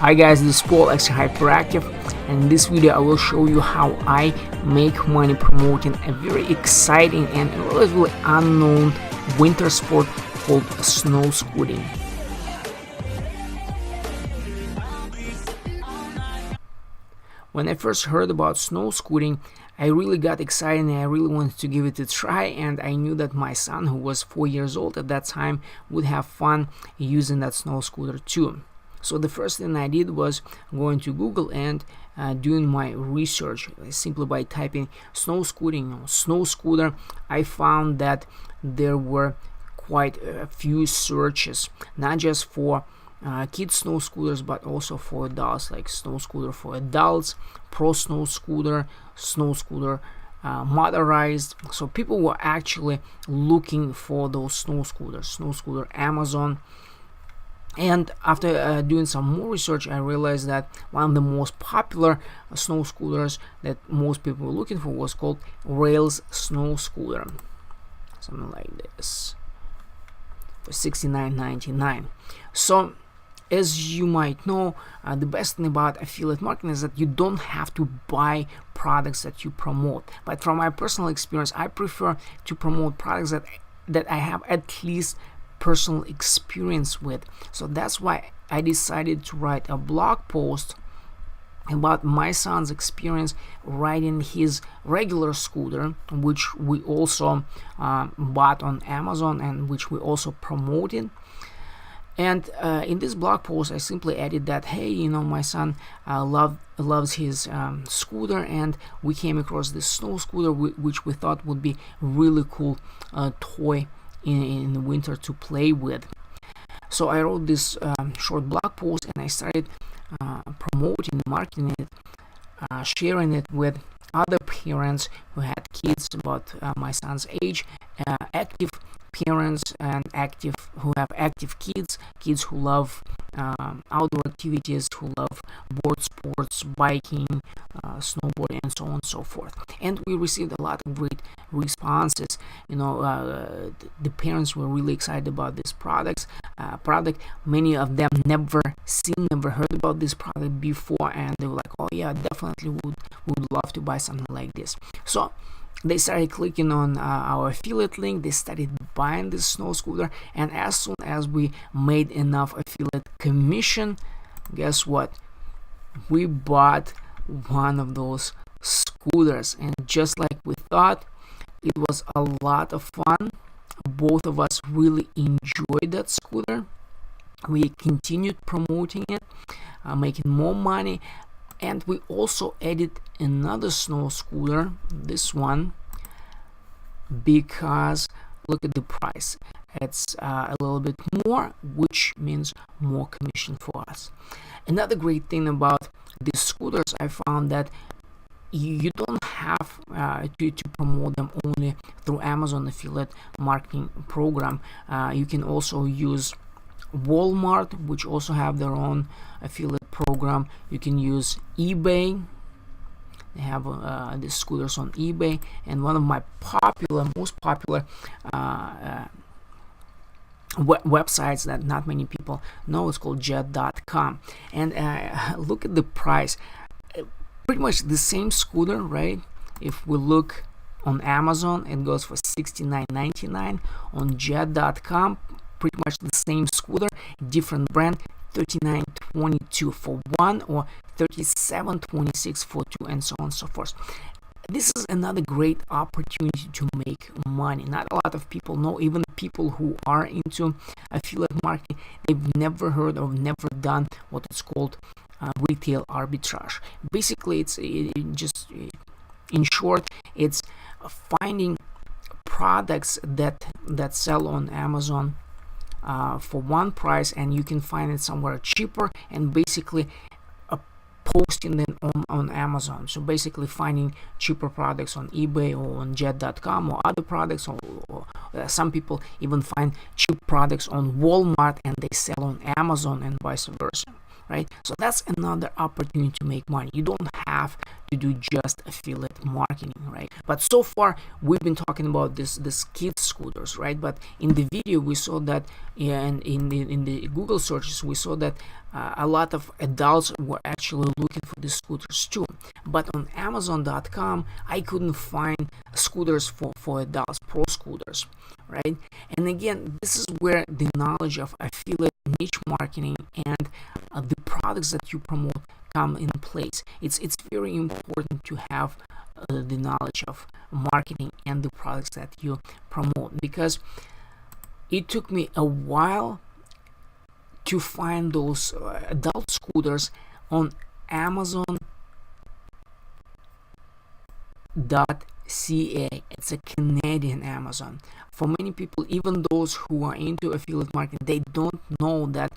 Hi guys, this is Paul, extra hyperactive, and in this video I will show you how I make money promoting a very exciting and relatively unknown winter sport called snowboarding. When I first heard about snowboarding, I really got excited and I really wanted to give it a try, and I knew that my son, who was 4 years old at that time, would have fun using that snow scooter too. So the first thing I did was going to Google and doing my research simply by typing snowboarding, snow scooter. I found that there were quite a few searches, not just for kids snow scooters but also for adults, like snow scooter for adults, pro snow scooter motorized. So people were actually looking for those snow scooter Amazon. And after doing some more research, I realized that one of the most popular snow scooters that most people were looking for was called Rails snow scooter, something like this, for $69.99. So as you might know, the best thing about affiliate marketing is that you don't have to buy products that you promote. But from my personal experience, I prefer to promote products that I have at least personal experience with. So that's why I decided to write a blog post about my son's experience riding his regular scooter, which we also bought on Amazon and which we also promoted. And in this blog post, I simply added that, hey, my son loves his scooter, and we came across this snow scooter, which we thought would be really cool toy in the winter to play with. So I wrote this short blog post, and I started promoting, marketing it, sharing it with other parents who had kids about my son's age, active parents and who have active kids who love outdoor activities, who love board sports, biking, snowboarding, and so on and so forth. And we received a lot of great responses. The parents were really excited about this product. Many of them never heard about this product before, and they were like, oh yeah, definitely would love to buy something like this. So they started clicking on our affiliate link, they started buying this snow scooter, and as soon as we made enough affiliate commission, guess what? We bought one of those scooters, and just like we thought, it was a lot of fun. Both of us really enjoyed that scooter. We continued promoting it, making more money. And we also added another snow scooter, this one, because look at the price. It's a little bit more, which means more commission for us. Another great thing about these scooters, I found that you don't have to promote them only through Amazon affiliate marketing program. You can also use Walmart, which also have their own affiliate program. You can use eBay. They have the scooters on eBay, and one of my most popular websites that not many people know is called jet.com. And look at the price. Pretty much the same scooter, right? If we look on Amazon, it goes for $69.99. On jet.com, pretty much the same scooter, different brand, $39.22 for one, or $37.26 for two, and so on and so forth. This is another great opportunity to make money. Not a lot of people know, even people who are into affiliate marketing, they've never heard or never done what is called retail arbitrage. Basically, in short, it's finding products that sell on Amazon for one price, and you can find it somewhere cheaper, and basically posting them on Amazon. So basically finding cheaper products on eBay or on jet.com or other products, or some people even find cheap products on Walmart and they sell on Amazon, and vice versa. right? So that's another opportunity to make money. You don't have to do just affiliate marketing, right? But so far we've been talking about this kids scooters, right? But in the video we saw that, and in the Google searches we saw that a lot of adults were actually looking for these scooters too. But on Amazon.com I couldn't find scooters for adults, pro scooters, right? And again, this is where the knowledge of affiliate, niche marketing, and the products that you promote come in place. It's very important to have the knowledge of marketing and the products that you promote, because it took me a while to find those adult scooters on Amazon.ca. It's a Canadian Amazon. For many people, even those who are into affiliate marketing, they don't know that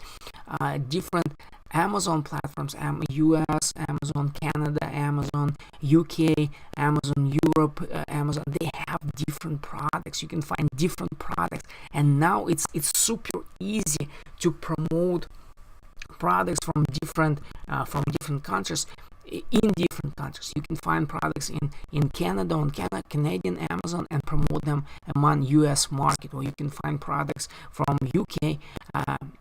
different Amazon platforms, US, Amazon Canada, Amazon UK, Amazon Europe, Amazon, they have different products. You can find different products, and now it's super easy to promote products from different countries. In different countries, you can find products in Canada on Canadian Amazon and promote them among US market, or you can find products from UK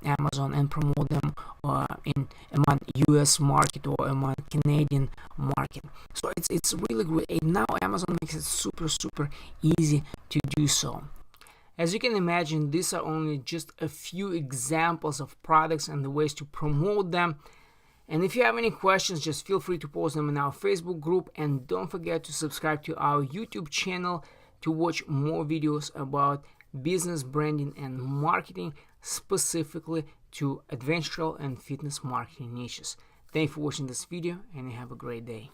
Amazon and promote them among US market or among Canadian market. So it's really great. Now Amazon makes it super easy to do so. As you can imagine, these are only just a few examples of products and the ways to promote them. And if you have any questions, just feel free to post them in our Facebook group, and don't forget to subscribe to our YouTube channel to watch more videos about business branding and marketing, specifically to adventure and fitness marketing niches. Thank you for watching this video, and have a great day.